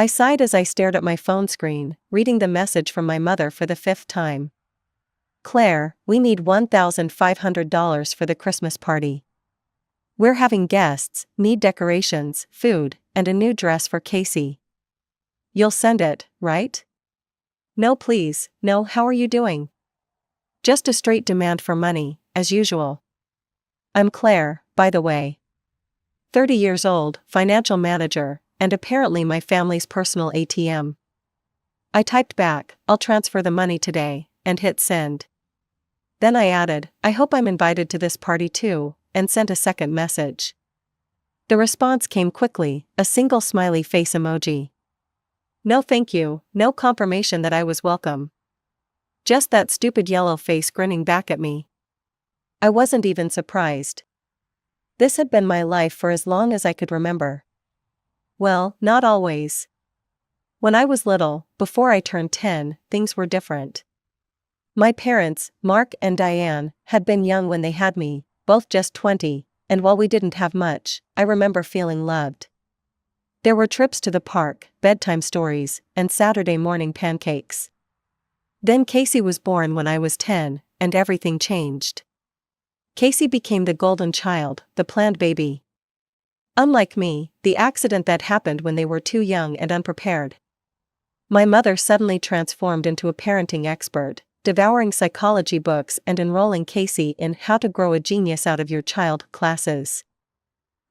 I sighed as I stared at my phone screen, reading the message from my mother for the 5th time. Claire, we need $1,500 for the Christmas party. We're having guests, need decorations, food, and a new dress for Casey. You'll send it, right? No please, no, how are you doing? Just a straight demand for money, as usual. I'm Claire, by the way. 30 years old, financial manager, and apparently my family's personal ATM. I typed back, I'll transfer the money today, and hit send. Then I added, I hope I'm invited to this party too, and sent a second message. The response came quickly, a single smiley face emoji. No thank you, no confirmation that I was welcome. Just that stupid yellow face grinning back at me. I wasn't even surprised. This had been my life for as long as I could remember. Well, not always. When I was little, before I turned 10, things were different. My parents, Mark and Diane, had been young when they had me, both just 20, and while we didn't have much, I remember feeling loved. There were trips to the park, bedtime stories, and Saturday morning pancakes. Then Casey was born when I was 10, and everything changed. Casey became the golden child, the planned baby. Unlike me, the accident that happened when they were too young and unprepared. My mother suddenly transformed into a parenting expert, devouring psychology books and enrolling Casey in How to Grow a Genius Out of Your Child classes.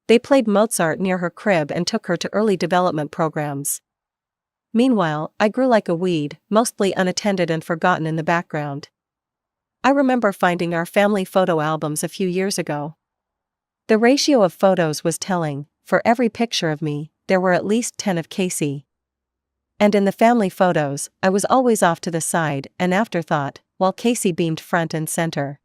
They played Mozart near her crib and took her to early development programs. Meanwhile, I grew like a weed, mostly unattended and forgotten in the background. I remember finding our family photo albums a few years ago. The ratio of photos was telling. For every picture of me, there were at least 10 of Casey. And in the family photos, I was always off to the side, an afterthought, while Casey beamed front and center.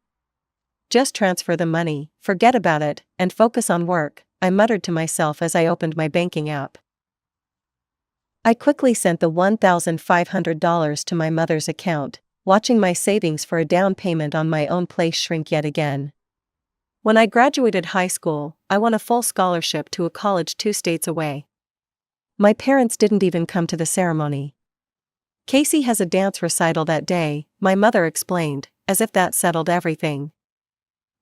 Just transfer the money, forget about it, and focus on work, I muttered to myself as I opened my banking app. I quickly sent the $1,500 to my mother's account, watching my savings for a down payment on my own place shrink yet again. When I graduated high school, I won a full scholarship to a college 2 states away. My parents didn't even come to the ceremony. Casey has a dance recital that day, my mother explained, as if that settled everything.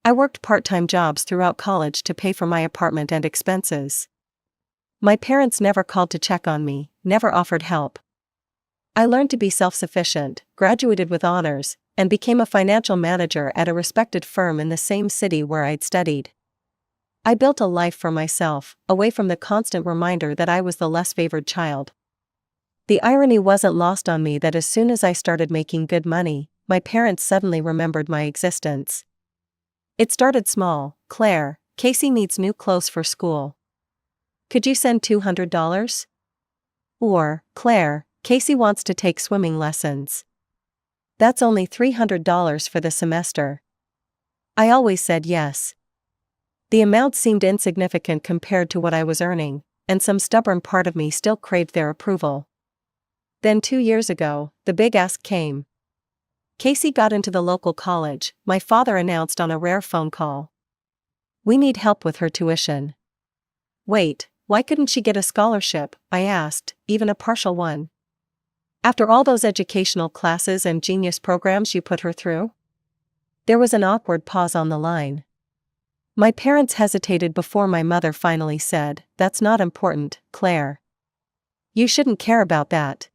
I worked part-time jobs throughout college to pay for my apartment and expenses. My parents never called to check on me, never offered help. I learned to be self-sufficient, graduated with honors, and became a financial manager at a respected firm in the same city where I'd studied. I built a life for myself, away from the constant reminder that I was the less favored child. The irony wasn't lost on me that as soon as I started making good money, my parents suddenly remembered my existence. It started small. Claire, Casey needs new clothes for school. Could you send $200? Or, Claire, Casey wants to take swimming lessons. That's only $300 for the semester. I always said yes. The amount seemed insignificant compared to what I was earning, and some stubborn part of me still craved their approval. Then 2 years ago, the big ask came. Casey got into the local college, my father announced on a rare phone call. We need help with her tuition. Wait, why couldn't she get a scholarship? I asked, even a partial one. After all those educational classes and genius programs you put her through? There was an awkward pause on the line. My parents hesitated before my mother finally said, That's not important, Claire. You shouldn't care about that.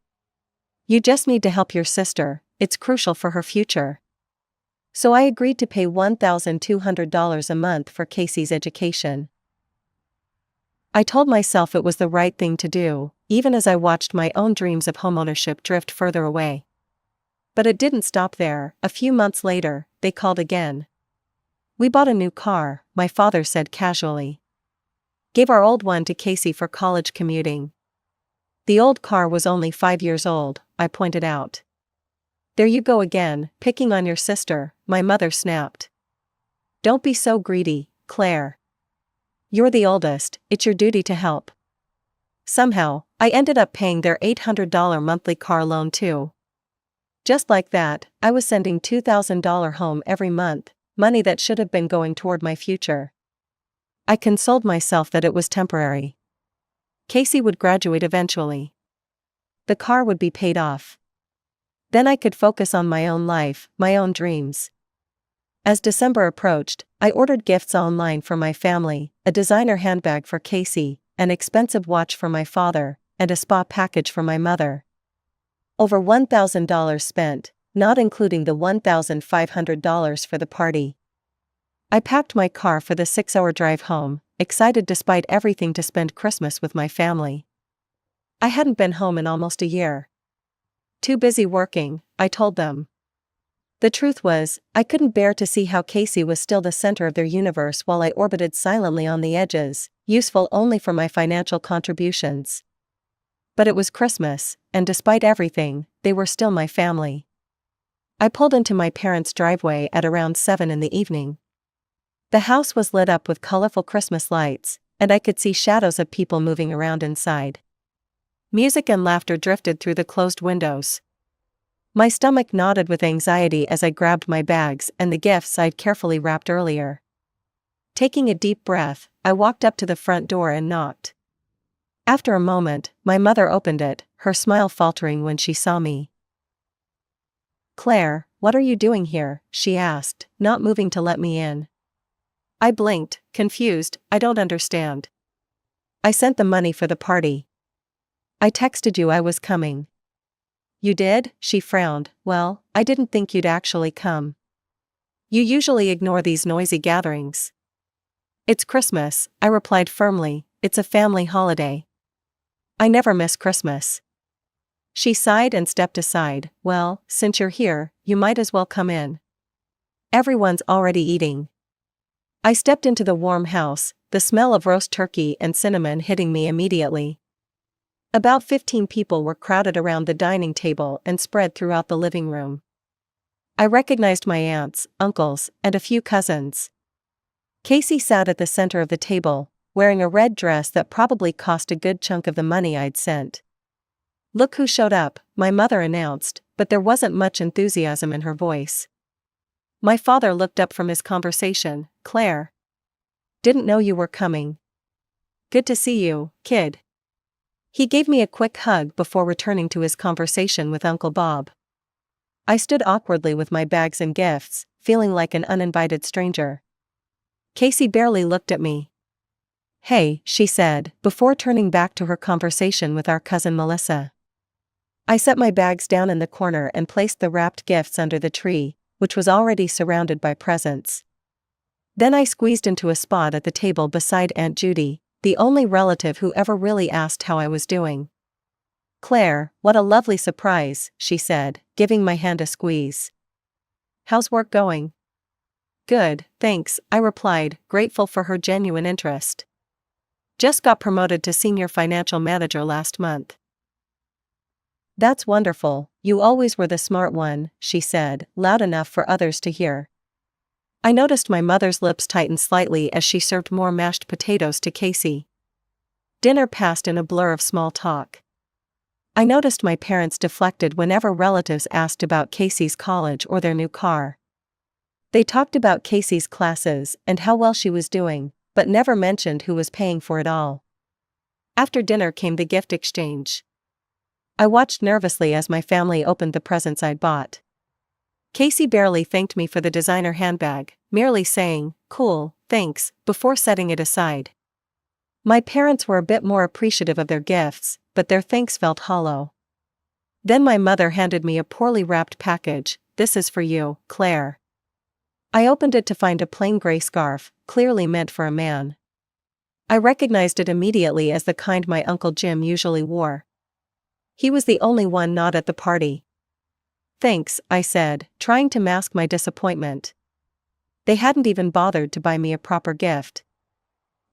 You just need to help your sister, it's crucial for her future. So I agreed to pay $1,200 a month for Casey's education. I told myself it was the right thing to do, even as I watched my own dreams of homeownership drift further away. But it didn't stop there. A few months later, they called again. We bought a new car, my father said casually. Gave our old one to Casey for college commuting. The old car was only 5 years old, I pointed out. There you go again, picking on your sister, my mother snapped. Don't be so greedy, Claire. You're the oldest, it's your duty to help. Somehow, I ended up paying their $800 monthly car loan too. Just like that, I was sending $2,000 home every month, money that should have been going toward my future. I consoled myself that it was temporary. Casey would graduate eventually. the car would be paid off. Then I could focus on my own life, my own dreams. As December approached, I ordered gifts online for my family, a designer handbag for Casey, an expensive watch for my father, and a spa package for my mother. Over $1,000 spent, not including the $1,500 for the party. I packed my car for the 6-hour drive home, excited despite everything to spend Christmas with my family. I hadn't been home in almost a year. Too busy working, I told them. The truth was, I couldn't bear to see how Casey was still the center of their universe while I orbited silently on the edges, useful only for my financial contributions. But it was Christmas, and despite everything, they were still my family. I pulled into my parents' driveway at around 7 in the evening. The house was lit up with colorful Christmas lights, and I could see shadows of people moving around inside. Music and laughter drifted through the closed windows. My stomach knotted with anxiety as I grabbed my bags and the gifts I'd carefully wrapped earlier. Taking a deep breath, I walked up to the front door and knocked. After a moment, my mother opened it, her smile faltering when she saw me. "Claire, what are you doing here?" she asked, not moving to let me in. I blinked, confused. "I don't understand." "I sent the money for the party. I texted you I was coming." "You did?" She frowned. "Well, I didn't think you'd actually come. You usually ignore these noisy gatherings." "It's Christmas," I replied firmly. "It's a family holiday. I never miss Christmas." She sighed and stepped aside. "Well, since you're here, you might as well come in. Everyone's already eating." I stepped into the warm house, the smell of roast turkey and cinnamon hitting me immediately. About 15 people were crowded around the dining table and spread throughout the living room. I recognized my aunts, uncles, and a few cousins. Casey sat at the center of the table, wearing a red dress that probably cost a good chunk of the money I'd sent. "Look who showed up," my mother announced, but there wasn't much enthusiasm in her voice. My father looked up from his conversation. "Claire. Didn't know you were coming. Good to see you, kid." He gave me a quick hug before returning to his conversation with Uncle Bob. I stood awkwardly with my bags and gifts, feeling like an uninvited stranger. Casey barely looked at me. "Hey," she said, before turning back to her conversation with our cousin Melissa. I set my bags down in the corner and placed the wrapped gifts under the tree, which was already surrounded by presents. Then I squeezed into a spot at the table beside Aunt Judy, the only relative who ever really asked how I was doing. "Claire, what a lovely surprise," she said, giving my hand a squeeze. "How's work going?" "Good, thanks," I replied, grateful for her genuine interest. "Just got promoted to senior financial manager last month." "That's wonderful, you always were the smart one," she said, loud enough for others to hear. I noticed my mother's lips tighten slightly as she served more mashed potatoes to Casey. Dinner passed in a blur of small talk. I noticed my parents deflected whenever relatives asked about Casey's college or their new car. They talked about Casey's classes and how well she was doing, but never mentioned who was paying for it all. After dinner came the gift exchange. I watched nervously as my family opened the presents I'd bought. Casey barely thanked me for the designer handbag, merely saying, "Cool, thanks," before setting it aside. My parents were a bit more appreciative of their gifts, but their thanks felt hollow. Then my mother handed me a poorly wrapped package. "This is for you, Claire." I opened it to find a plain gray scarf, clearly meant for a man. I recognized it immediately as the kind my Uncle Jim usually wore. He was the only one not at the party. "Thanks," I said, trying to mask my disappointment. They hadn't even bothered to buy me a proper gift.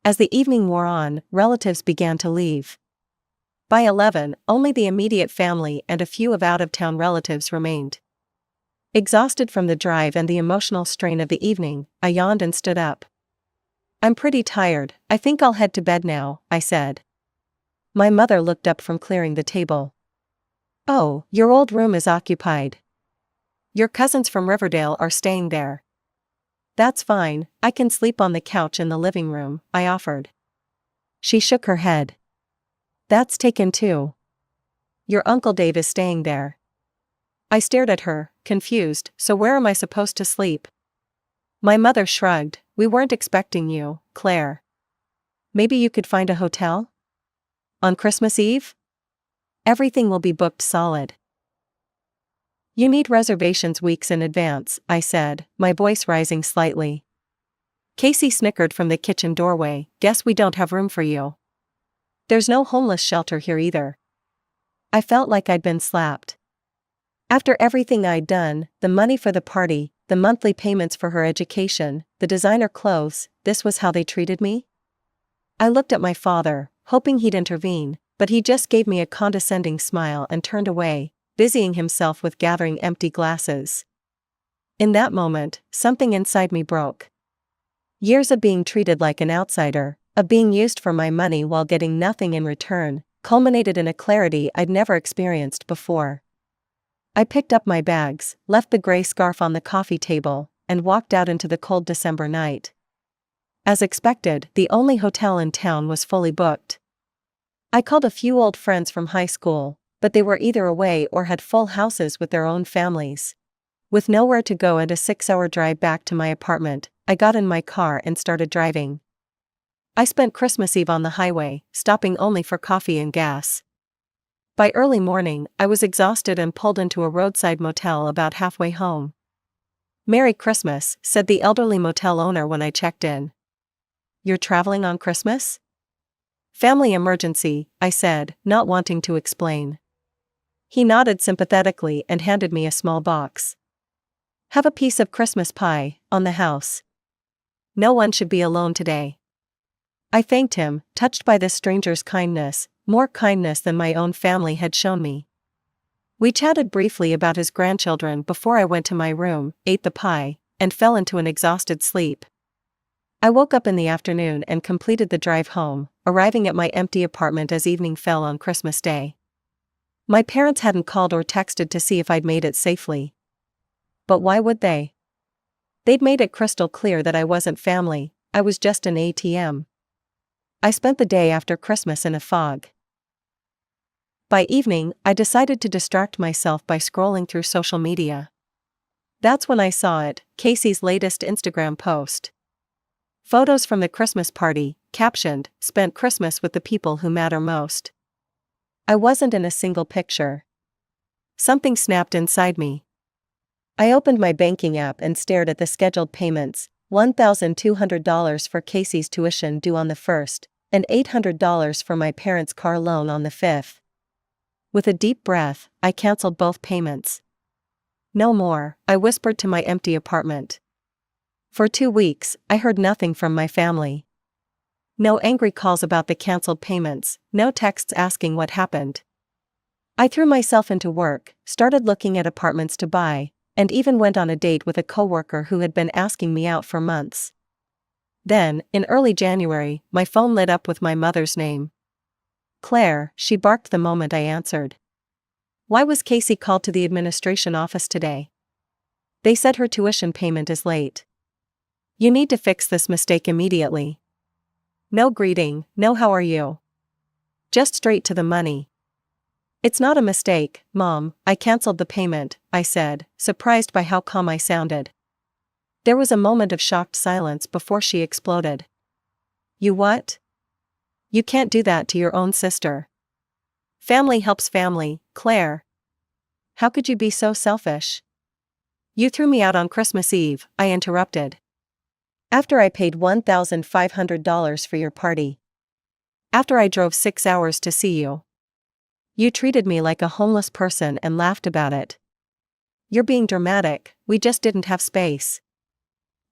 As the evening wore on, relatives began to leave. By 11, only the immediate family and a few of out-of-town relatives remained. Exhausted from the drive and the emotional strain of the evening, I yawned and stood up. "I'm pretty tired, I think I'll head to bed now," I said. My mother looked up from clearing the table. "Oh, your old room is occupied. Your cousins from Riverdale are staying there." "That's fine, I can sleep on the couch in the living room," I offered. She shook her head. "That's taken too." Your Uncle Dave is staying there. I stared at her, confused. So where am I supposed to sleep? My mother shrugged. We weren't expecting you, Claire. Maybe you could find a hotel? On Christmas Eve? Everything will be booked solid. You need reservations weeks in advance, I said, my voice rising slightly. Casey snickered from the kitchen doorway. Guess we don't have room for you. There's no homeless shelter here either. I felt like I'd been slapped. After everything I'd done, the money for the party, the monthly payments for her education, the designer clothes, this was how they treated me? I looked at my father, hoping he'd intervene, but he just gave me a condescending smile and turned away, busying himself with gathering empty glasses. In that moment, something inside me broke. Years of being treated like an outsider, of being used for my money while getting nothing in return, culminated in a clarity I'd never experienced before. I picked up my bags, left the gray scarf on the coffee table, and walked out into the cold December night. As expected, the only hotel in town was fully booked. I called a few old friends from high school, but they were either away or had full houses with their own families. With nowhere to go and a 6-hour drive back to my apartment, I got in my car and started driving. I spent Christmas Eve on the highway, stopping only for coffee and gas. By early morning, I was exhausted and pulled into a roadside motel about halfway home. "Merry Christmas," said the elderly motel owner when I checked in. "You're traveling on Christmas?" "Family emergency," I said, not wanting to explain. He nodded sympathetically and handed me a small box. "Have a piece of Christmas pie, on the house. No one should be alone today." I thanked him, touched by this stranger's kindness, more kindness than my own family had shown me. We chatted briefly about his grandchildren before I went to my room, ate the pie, and fell into an exhausted sleep. I woke up in the afternoon and completed the drive home, arriving at my empty apartment as evening fell on Christmas Day. My parents hadn't called or texted to see if I'd made it safely. But why would they? They'd made it crystal clear that I wasn't family, I was just an ATM. I spent the day after Christmas in a fog. By evening, I decided to distract myself by scrolling through social media. That's when I saw it, Casey's latest Instagram post. Photos from the Christmas party, captioned, "Spent Christmas with the people who matter most." I wasn't in a single picture. Something snapped inside me. I opened my banking app and stared at the scheduled payments, $1,200 for Casey's tuition due on the 1st, and $800 for my parents' car loan on the 5th. With a deep breath, I canceled both payments. "No more," I whispered to my empty apartment. For 2 weeks, I heard nothing from my family. No angry calls about the canceled payments, no texts asking what happened. I threw myself into work, started looking at apartments to buy, and even went on a date with a coworker who had been asking me out for months. Then, in early January, my phone lit up with my mother's name. "Claire," she barked the moment I answered. "Why was Casey called to the administration office today?" "They said her tuition payment is late. You need to fix this mistake immediately." No greeting, no "how are you?" Just straight to the money. "It's not a mistake, Mom, I canceled the payment," I said, surprised by how calm I sounded. There was a moment of shocked silence before she exploded. "You what? You can't do that to your own sister. Family helps family, Claire. How could you be so selfish?" "You threw me out on Christmas Eve," I interrupted. "After I paid $1,500 for your party. After I drove 6 hours to see you. You treated me like a homeless person and laughed about it. You're being dramatic, we just didn't have space.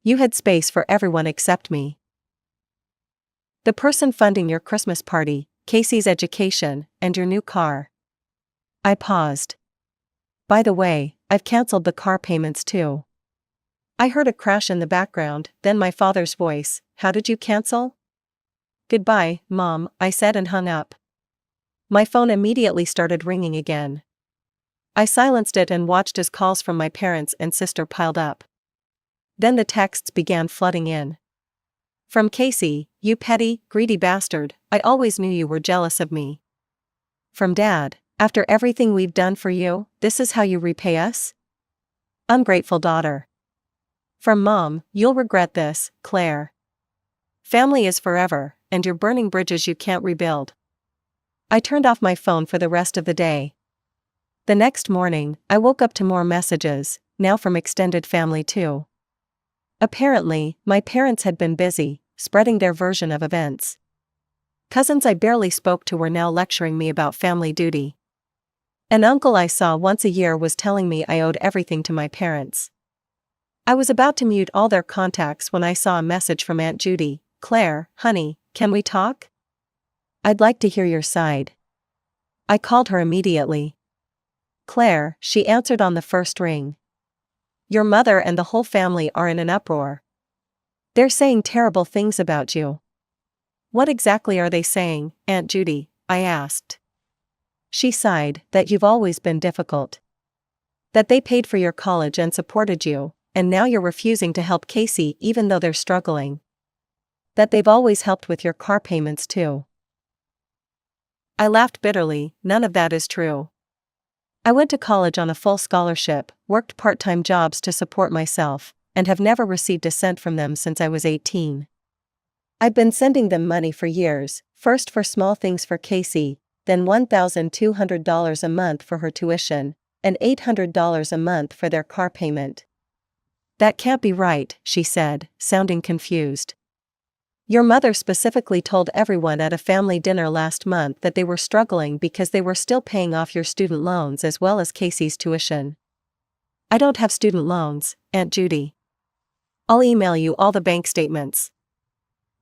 You had space for everyone except me. The person funding your Christmas party, Casey's education, and your new car." I paused. "By the way, I've canceled the car payments too." I heard a crash in the background, then my father's voice, "How did you cancel?" "Goodbye, Mom," I said and hung up. My phone immediately started ringing again. I silenced it and watched as calls from my parents and sister piled up. Then the texts began flooding in. From Casey, "You petty, greedy bastard, I always knew you were jealous of me." From Dad, After everything we've done for you, this is how you repay us? Ungrateful daughter. From Mom, you'll regret this, Claire. Family is forever, and you're burning bridges you can't rebuild. I turned off my phone for the rest of the day. The next morning, I woke up to more messages, now from extended family too. Apparently, my parents had been busy, spreading their version of events. Cousins I barely spoke to were now lecturing me about family duty. An uncle I saw once a year was telling me I owed everything to my parents. I was about to mute all their contacts when I saw a message from Aunt Judy. Claire, honey, can we talk? I'd like to hear your side. I called her immediately. Claire, she answered on the first ring. Your mother and the whole family are in an uproar. They're saying terrible things about you. What exactly are they saying, Aunt Judy? I asked. She sighed, that you've always been difficult. That they paid for your college and supported you, and now you're refusing to help Casey even though they're struggling. That they've always helped with your car payments too. I laughed bitterly, none of that is true. I went to college on a full scholarship, worked part-time jobs to support myself, and have never received a cent from them since I was 18. I've been sending them money for years, first for small things for Casey, then $1,200 a month for her tuition, and $800 a month for their car payment. That can't be right, she said, sounding confused. Your mother specifically told everyone at a family dinner last month that they were struggling because they were still paying off your student loans as well as Casey's tuition. I don't have student loans, Aunt Judy. I'll email you all the bank statements.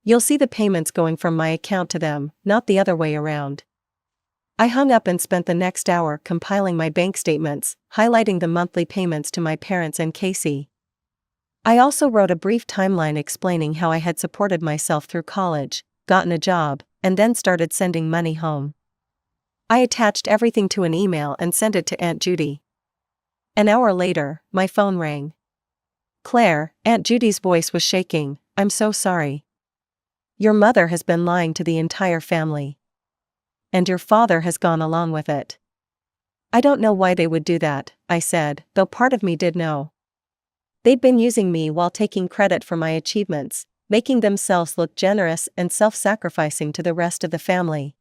You'll see the payments going from my account to them, not the other way around. I hung up and spent the next hour compiling my bank statements, highlighting the monthly payments to my parents and Casey. I also wrote a brief timeline explaining how I had supported myself through college, gotten a job, and then started sending money home. I attached everything to an email and sent it to Aunt Judy. An hour later, my phone rang. Claire, Aunt Judy's voice was shaking, I'm so sorry. Your mother has been lying to the entire family. And your father has gone along with it. I don't know why they would do that, I said, though part of me did know. They'd been using me while taking credit for my achievements, making themselves look generous and self-sacrificing to the rest of the family.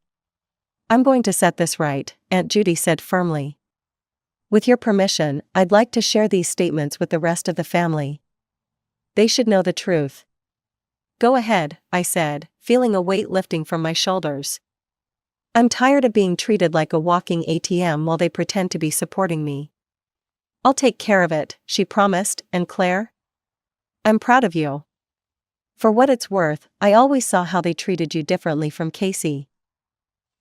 I'm going to set this right, Aunt Judy said firmly. With your permission, I'd like to share these statements with the rest of the family. They should know the truth. Go ahead, I said, feeling a weight lifting from my shoulders. I'm tired of being treated like a walking ATM while they pretend to be supporting me. I'll take care of it, she promised, and Claire? I'm proud of you. For what it's worth, I always saw how they treated you differently from Casey.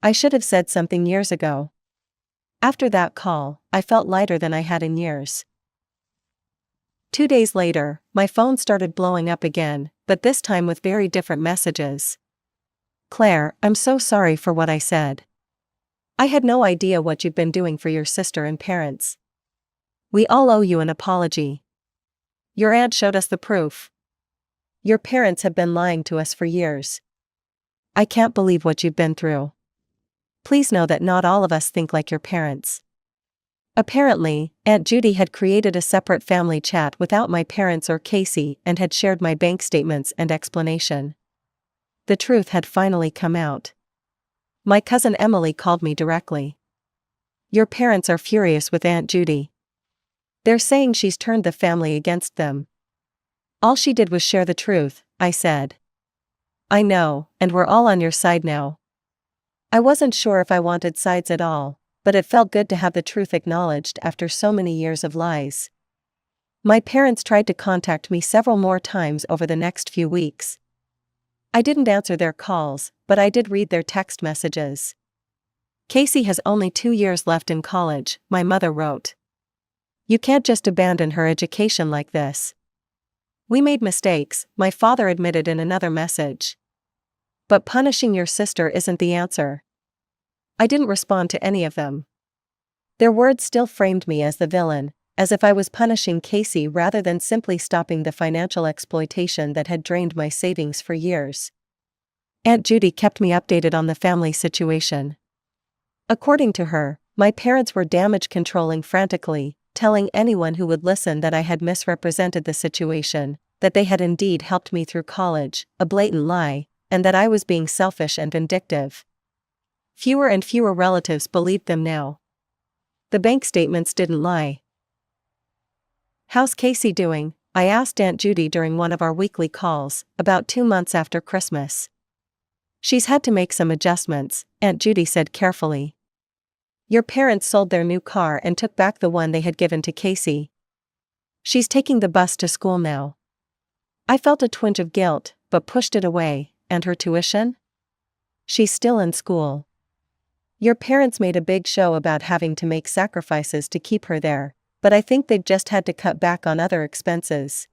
I should have said something years ago. After that call, I felt lighter than I had in years. 2 days later, my phone started blowing up again, but this time with very different messages. Claire, I'm so sorry for what I said. I had no idea what you've been doing for your sister and parents. We all owe you an apology. Your aunt showed us the proof. Your parents have been lying to us for years. I can't believe what you've been through. Please know that not all of us think like your parents. Apparently, Aunt Judy had created a separate family chat without my parents or Casey and had shared my bank statements and explanation. The truth had finally come out. My cousin Emily called me directly. Your parents are furious with Aunt Judy. They're saying she's turned the family against them. All she did was share the truth, I said. I know, and we're all on your side now. I wasn't sure if I wanted sides at all, but it felt good to have the truth acknowledged after so many years of lies. My parents tried to contact me several more times over the next few weeks. I didn't answer their calls, but I did read their text messages. Casey has only 2 years left in college, my mother wrote. You can't just abandon her education like this. We made mistakes, my father admitted in another message. But punishing your sister isn't the answer. I didn't respond to any of them. Their words still framed me as the villain, as if I was punishing Casey rather than simply stopping the financial exploitation that had drained my savings for years. Aunt Judy kept me updated on the family situation. According to her, My parents were damage controlling frantically, telling anyone who would listen that I had misrepresented the situation, that they had indeed helped me through college, a blatant lie, and that I was being selfish and vindictive. Fewer and fewer relatives believed them now. The bank statements didn't lie. "How's Casey doing?" I asked Aunt Judy during one of our weekly calls, about 2 months after Christmas. "She's had to make some adjustments," Aunt Judy said carefully. "Your parents sold their new car and took back the one they had given to Casey. She's taking the bus to school now." I felt a twinge of guilt, but pushed it away. "And her tuition?" "She's still in school." "Your parents made a big show about having to make sacrifices to keep her there, but I think they've just had to cut back on other expenses.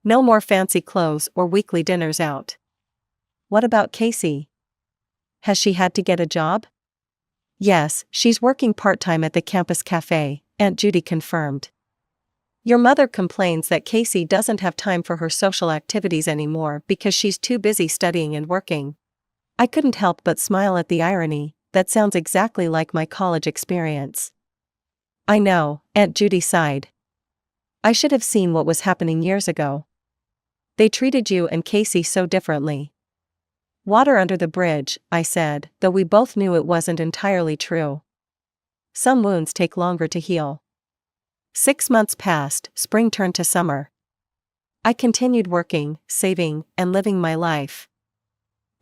No more fancy clothes or weekly dinners out." "What about Casey? Has she had to get a job?" "Yes, she's working part-time at the campus cafe," Aunt Judy confirmed. "Your mother complains that Casey doesn't have time for her social activities anymore because she's too busy studying and working." I couldn't help but smile at the irony. That sounds exactly like my college experience. "I know," Aunt Judy sighed. "I should have seen what was happening years ago. They treated you and Casey so differently." "Water under the bridge," I said, though we both knew it wasn't entirely true. Some wounds take longer to heal. 6 months passed, spring turned to summer. I continued working, saving, and living my life.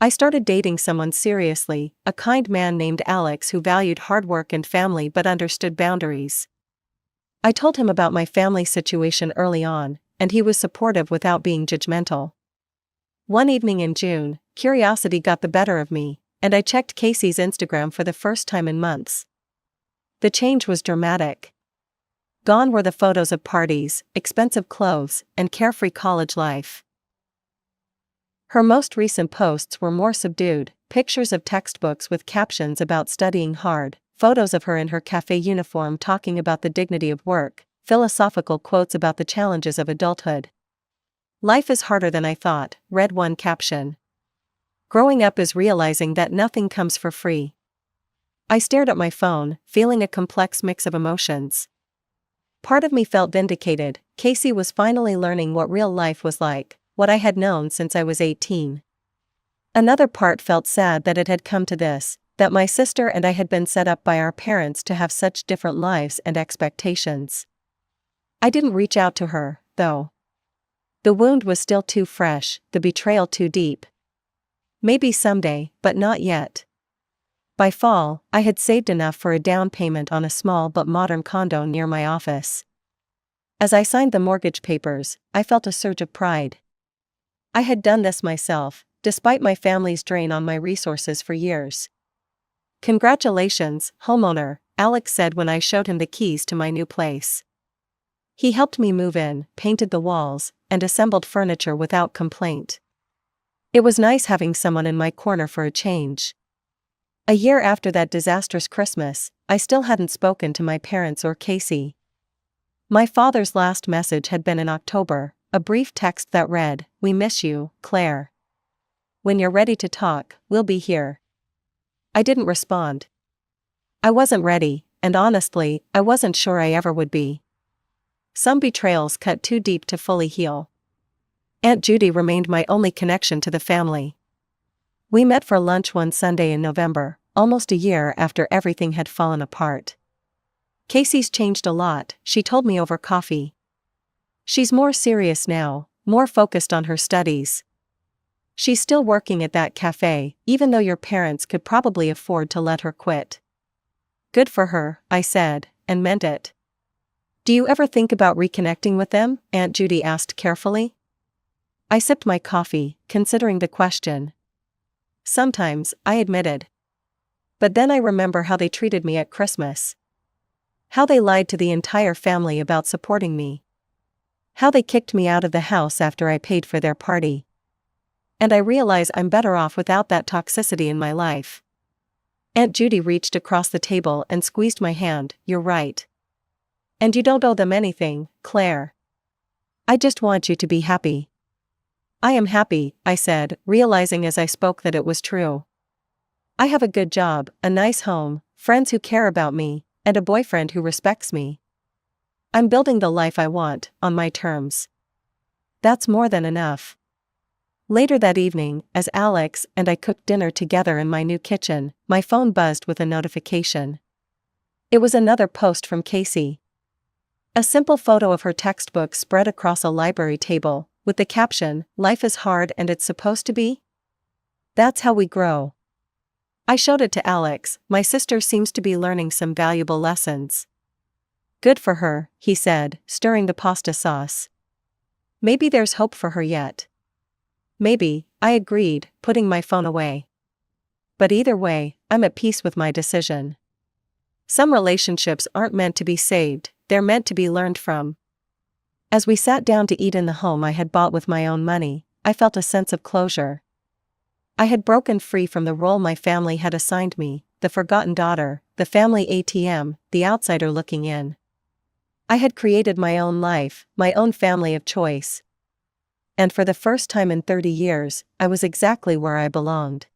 I started dating someone seriously, a kind man named Alex who valued hard work and family but understood boundaries. I told him about my family situation early on, and he was supportive without being judgmental. One evening in June, curiosity got the better of me, and I checked Casey's Instagram for the first time in months. The change was dramatic. Gone were the photos of parties, expensive clothes, and carefree college life. Her most recent posts were more subdued, pictures of textbooks with captions about studying hard, photos of her in her cafe uniform talking about the dignity of work, philosophical quotes about the challenges of adulthood. "Life is harder than I thought," read one caption. "Growing up is realizing that nothing comes for free." I stared at my phone, feeling a complex mix of emotions. Part of me felt vindicated. Casey was finally learning what real life was like, what I had known since I was 18. Another part felt sad that it had come to this, that my sister and I had been set up by our parents to have such different lives and expectations. I didn't reach out to her, though. The wound was still too fresh, the betrayal too deep. Maybe someday, but not yet. By fall, I had saved enough for a down payment on a small but modern condo near my office. As I signed the mortgage papers, I felt a surge of pride. I had done this myself, despite my family's drain on my resources for years. "Congratulations, homeowner," Alex said when I showed him the keys to my new place. He helped me move in, painted the walls, and assembled furniture without complaint. It was nice having someone in my corner for a change. A year after that disastrous Christmas, I still hadn't spoken to my parents or Casey. My father's last message had been in October, a brief text that read, "We miss you, Claire. When you're ready to talk, we'll be here." I didn't respond. I wasn't ready, and honestly, I wasn't sure I ever would be. Some betrayals cut too deep to fully heal. Aunt Judy remained my only connection to the family. We met for lunch one Sunday in November, almost a year after everything had fallen apart. "Casey's changed a lot," she told me over coffee. "She's more serious now, more focused on her studies. She's still working at that cafe, even though your parents could probably afford to let her quit." "Good for her," I said, and meant it. "Do you ever think about reconnecting with them?" Aunt Judy asked carefully. I sipped my coffee, considering the question. "Sometimes," I admitted. But then I remember how they treated me at Christmas. How they lied to the entire family about supporting me. How they kicked me out of the house after I paid for their party. And I realize I'm better off without that toxicity in my life. Aunt Judy reached across the table and squeezed my hand. "You're right. And you don't owe them anything, Claire. I just want you to be happy." "I am happy," I said, realizing as I spoke that it was true. "I have a good job, a nice home, friends who care about me, and a boyfriend who respects me. I'm building the life I want, on my terms. That's more than enough. Later that evening, as Alex and I cooked dinner together in my new kitchen, my phone buzzed with a notification. It was another post from Casey. A simple photo of her textbook spread across a library table, with the caption, "Life is hard and it's supposed to be? That's how we grow." I showed it to Alex. "My sister seems to be learning some valuable lessons." "Good for her," he said, stirring the pasta sauce. "Maybe there's hope for her yet." "Maybe," I agreed, putting my phone away. But either way, I'm at peace with my decision. Some relationships aren't meant to be saved, they're meant to be learned from. As we sat down to eat in the home I had bought with my own money, I felt a sense of closure. I had broken free from the role my family had assigned me, the forgotten daughter, the family ATM, the outsider looking in. I had created my own life, my own family of choice. And for the first time in 30 years, I was exactly where I belonged.